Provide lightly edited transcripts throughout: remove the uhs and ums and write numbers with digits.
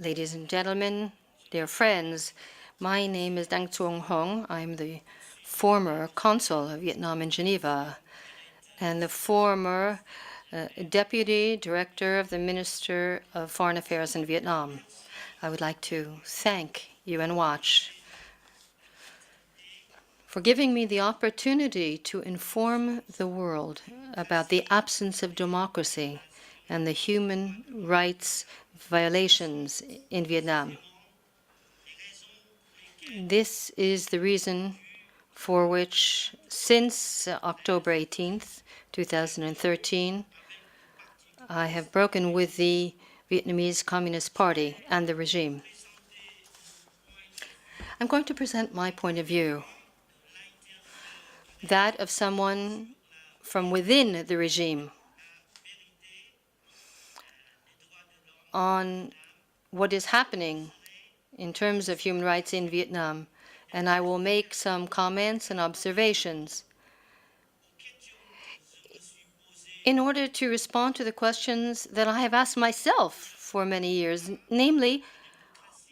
Ladies and gentlemen, dear friends, my name is Dang Xuong Hung. I'm the former consul of Vietnam in Geneva and the former Deputy Director of the Minister of Foreign Affairs in Vietnam. I would like to thank UN Watch for giving me the opportunity to inform the world about the absence of democracy and the human rights violations in Vietnam. This is the reason for which, since October 18th, 2013, I have broken with the Vietnamese Communist Party and the regime. I'm going to present my point of view, that of someone from within the regime, on what is happening in terms of human rights in Vietnam, and I will make some comments and observations in order to respond to the questions that I have asked myself for many years, namely,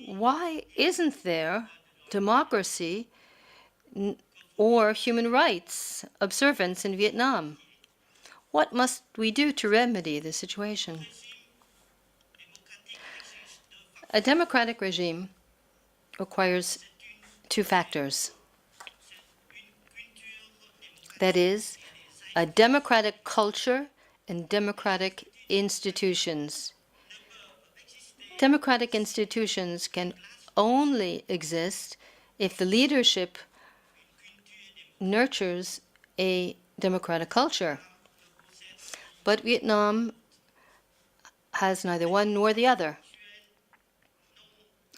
why isn't there democracy or human rights observance in Vietnam? What must we do to remedy the situation? A democratic regime requires two factors. That is, a democratic culture and democratic institutions. Democratic institutions can only exist if the leadership nurtures a democratic culture. But Vietnam has neither one nor the other.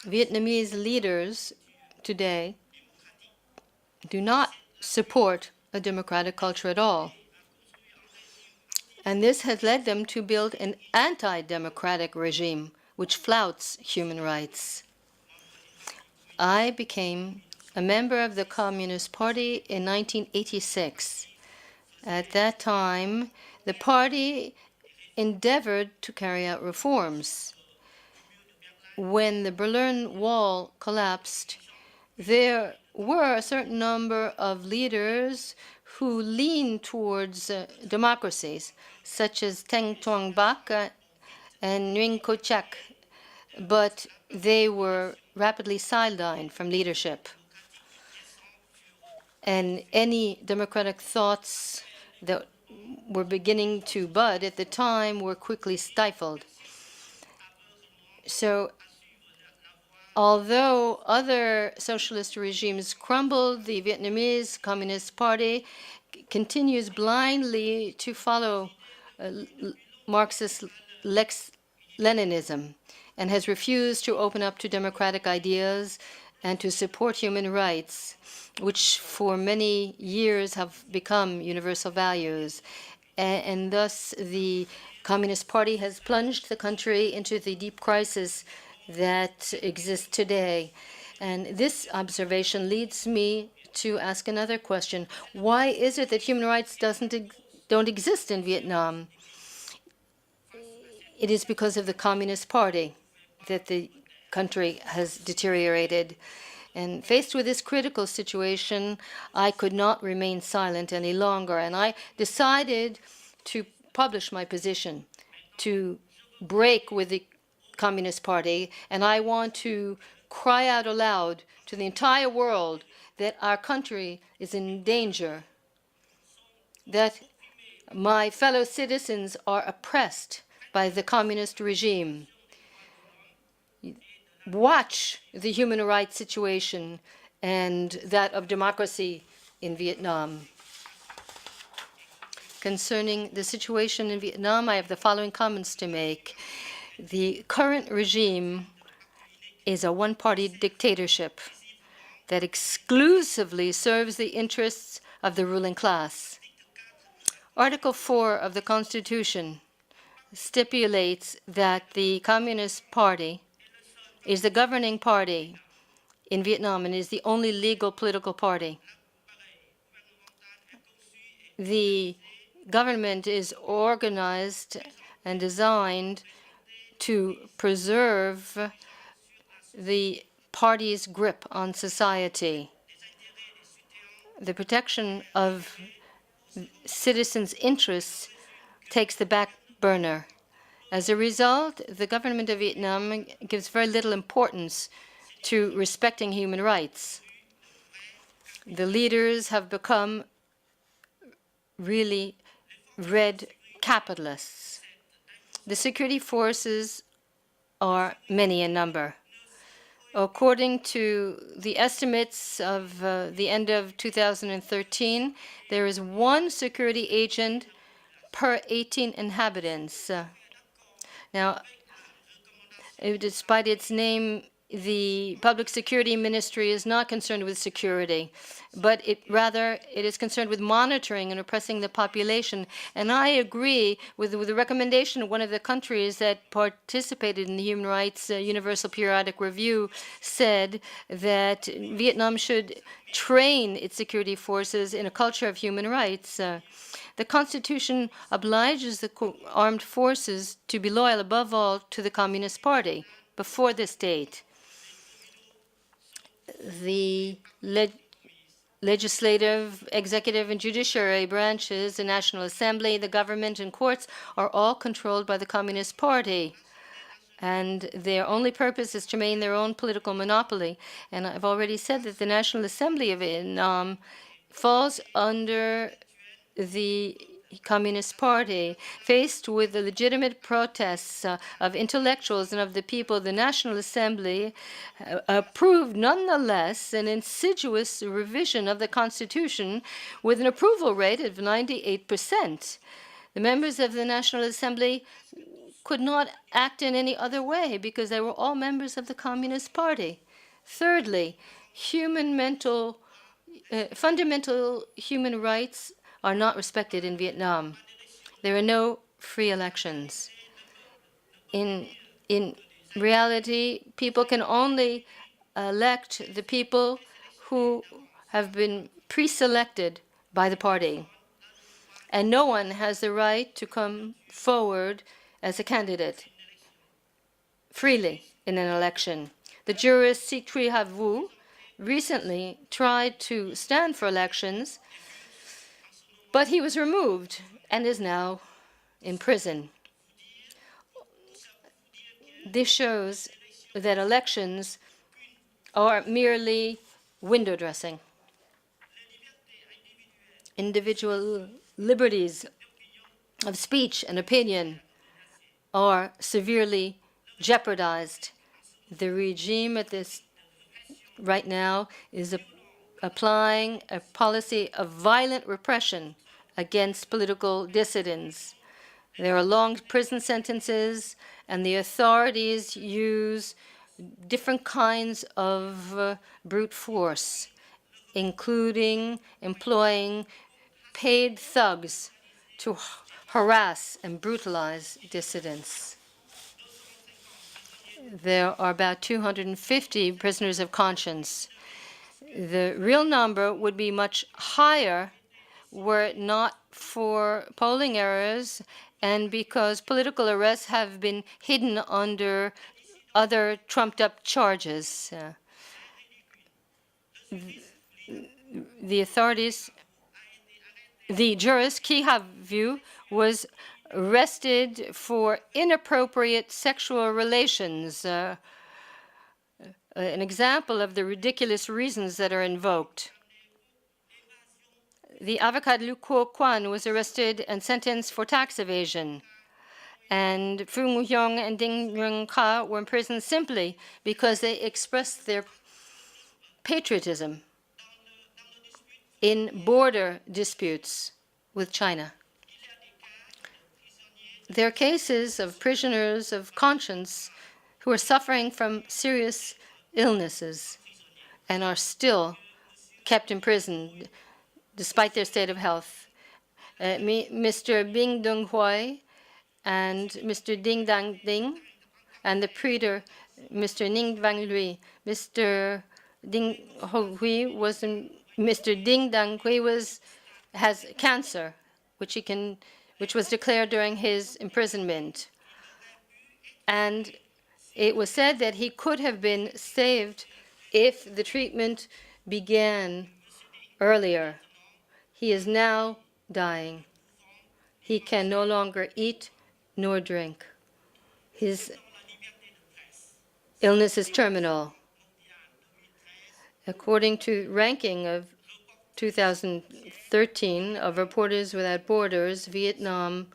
Vietnamese leaders today do not support a democratic culture at all. And this has led them to build an anti-democratic regime which flouts human rights. I became a member of the Communist Party in 1986. At that time, the party endeavored to carry out reforms. When the Berlin Wall collapsed, there were a certain number of leaders who leaned towards democracies, such as Dang Xuong Hung and Nguyen Co Trach, but they were rapidly sidelined from leadership. And any democratic thoughts that were beginning to bud at the time were quickly stifled. So although other socialist regimes crumbled, the Vietnamese Communist Party continues blindly to follow Marxist Leninism and has refused to open up to democratic ideas and to support human rights, which for many years have become universal values. And thus the Communist Party has plunged the country into the deep crisis that exists today. And this observation leads me to ask another question. Why is it that human rights don't exist in Vietnam? It is because of the Communist Party that the country has deteriorated. And faced with this critical situation, I could not remain silent any longer. And I decided to publish my position, to break with the Communist Party. And I want to cry out aloud to the entire world that our country is in danger, that my fellow citizens are oppressed by the communist regime. Watch the human rights situation and that of democracy in Vietnam. Concerning the situation in Vietnam, I have the following comments to make. The current regime is a one-party dictatorship that exclusively serves the interests of the ruling class. Article 4 of the Constitution stipulates that the Communist Party is the governing party in Vietnam and is the only legal political party. The government is organized and designed to preserve the party's grip on society. The protection of citizens' interests takes the back burner. As a result, the government of Vietnam gives very little importance to respecting human rights. The leaders have become really red capitalists. The security forces are many in number. According to the estimates of the end of 2013, there is one security agent per 18 inhabitants. Now, despite its name, the Public Security Ministry is not concerned with security, but it is concerned with monitoring and oppressing the population. And I agree with the recommendation of one of the countries that participated in the Human Rights Universal Periodic Review said that Vietnam should train its security forces in a culture of human rights. The Constitution obliges the armed forces to be loyal above all to the Communist Party. Before this date, the legislative, executive, and judiciary branches, the National Assembly, the government, and courts are all controlled by the Communist Party. And their only purpose is to maintain their own political monopoly. And I've already said that the National Assembly of Vietnam falls under the Communist Party. Faced with the legitimate protests of intellectuals and of the people, the National Assembly approved nonetheless an insidious revision of the Constitution with an approval rate of 98%. The members of the National Assembly could not act in any other way because they were all members of the Communist Party. Thirdly, fundamental human rights are not respected in Vietnam. There are no free elections. In reality, people can only elect the people who have been pre-selected by the party. And no one has the right to come forward as a candidate freely in an election. The jurist Si Thuy Ha Vu recently tried to stand for elections, but he was removed and is now in prison. This shows that elections are merely window dressing. Individual liberties of speech and opinion are severely jeopardized. The regime at this right now is applying a policy of violent repression against political dissidents. There are long prison sentences, and the authorities use different kinds of brute force, including employing paid thugs to harass and brutalize dissidents. There are about 250 prisoners of conscience. The real number would be much higher were it not for polling errors and because political arrests have been hidden under other trumped-up charges. The authorities, the jurist Ki Ha Vu was arrested for inappropriate sexual relations, an example of the ridiculous reasons that are invoked. The avocat Lu Kuo Quan was arrested and sentenced for tax evasion. And Phu Ngu Hyong and Ding Xuong Hung were in prison simply because they expressed their patriotism in border disputes with China. There are cases of prisoners of conscience who are suffering from serious illnesses and are still kept in prison despite their state of health. Mr. Bing Dung Hoi and Mr. Ding Dang Ding and the praetor, Mr. Ning Vang Lui. Mr. Ding Hui was Mr. Ding Dang Hui has cancer, which was declared during his imprisonment. And It was said that he could have been saved if the treatment began earlier. He is now dying. He can no longer eat nor drink. His illness is terminal. According to ranking of 2013 of Reporters Without Borders, Vietnam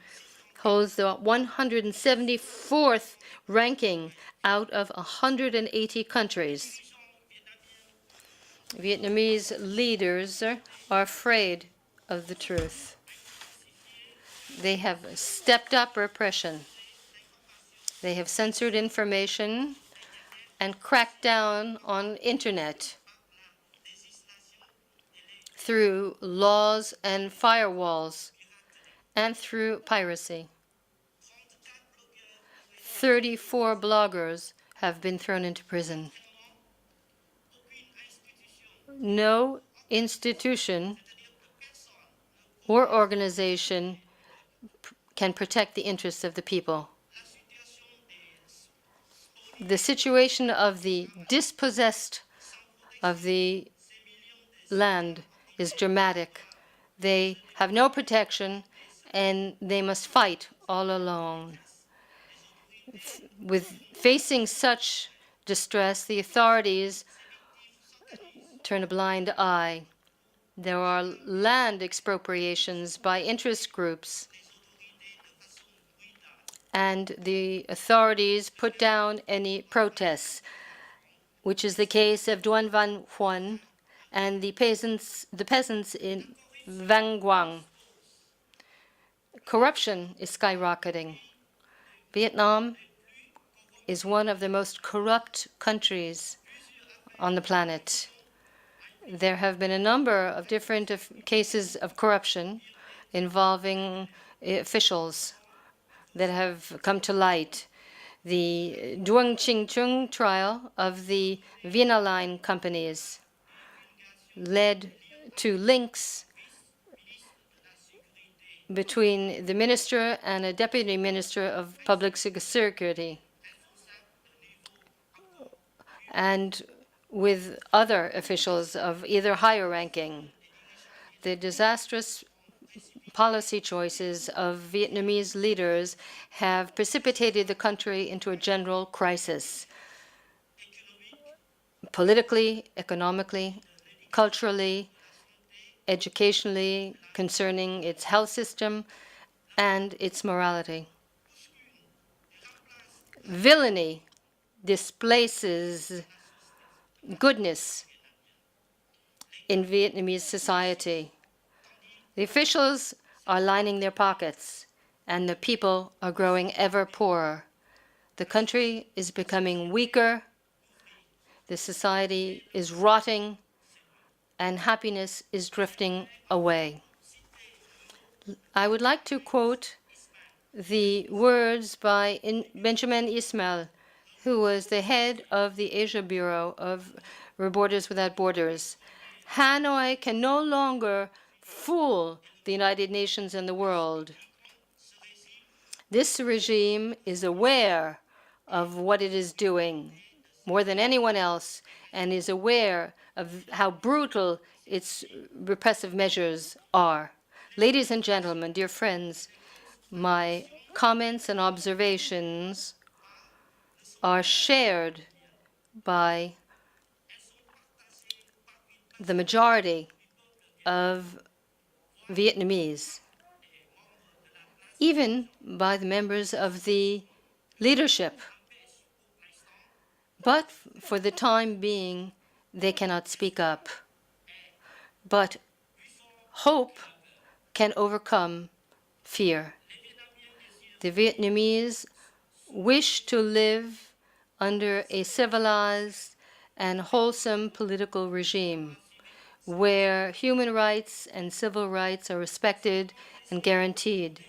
holds the 174th ranking out of 180 countries. Vietnamese leaders are afraid of the truth. They have stepped up repression. They have censored information and cracked down on internet through laws and firewalls and through piracy. 34 bloggers have been thrown into prison. No institution or organization can protect the interests of the people. The situation of the dispossessed of the land is dramatic. They have no protection, and they must fight all alone. With facing such distress, the authorities turn a blind eye. There are land expropriations by interest groups, and the authorities put down any protests, which is the case of Duan Van Huan and the peasants in Vang Guang. Corruption is skyrocketing. Vietnam is one of the most corrupt countries on the planet. There have been a number of different cases of corruption involving officials that have come to light. The Duong Ching Chung trial of the Vina Line companies led to links between the minister and a deputy minister of public security and with other officials of either higher ranking. The disastrous policy choices of Vietnamese leaders have precipitated the country into a general crisis, politically, economically, culturally, educationally, concerning its health system and its morality. Villainy displaces goodness in Vietnamese society. The officials are lining their pockets, and the people are growing ever poorer. The country is becoming weaker, the society is rotting, and happiness is drifting away. I would like to quote the words by Benjamin Ismail, who was the head of the Asia Bureau of Reporters Without Borders. Hanoi can no longer fool the United Nations and the world. This regime is aware of what it is doing more than anyone else, and is aware of how brutal its repressive measures are. Ladies and gentlemen, dear friends, my comments and observations are shared by the majority of Vietnamese, even by the members of the leadership. But for the time being, they cannot speak up. But hope can overcome fear. The Vietnamese wish to live under a civilized and wholesome political regime where human rights and civil rights are respected and guaranteed.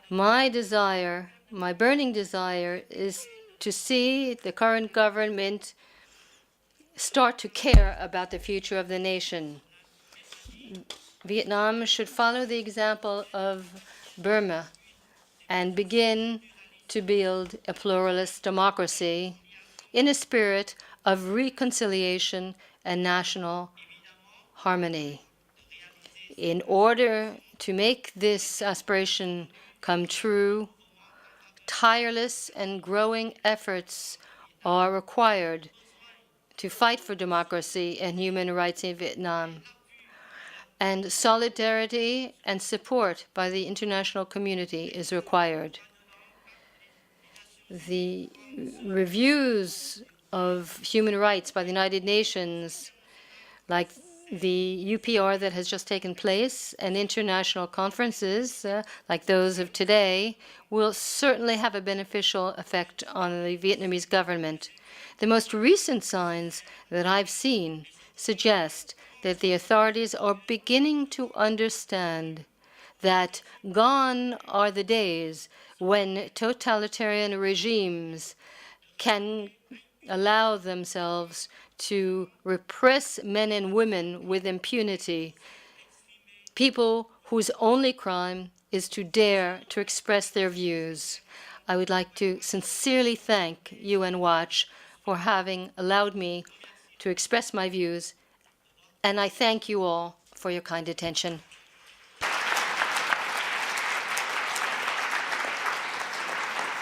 My desire, my burning desire, is to see the current government start to care about the future of the nation. Vietnam should follow the example of Burma and begin to build a pluralist democracy in a spirit of reconciliation and national harmony. In order to make this aspiration come true, tireless and growing efforts are required to fight for democracy and human rights in Vietnam. And solidarity and support by the international community is required. The reviews of human rights by the United Nations, like the UPR that has just taken place, and international conferences like those of today, will certainly have a beneficial effect on the Vietnamese government. The most recent signs that I've seen suggest that the authorities are beginning to understand that gone are the days when totalitarian regimes can allow themselves to repress men and women with impunity, people whose only crime is to dare to express their views. I would like to sincerely thank UN Watch for having allowed me to express my views, and I thank you all for your kind attention.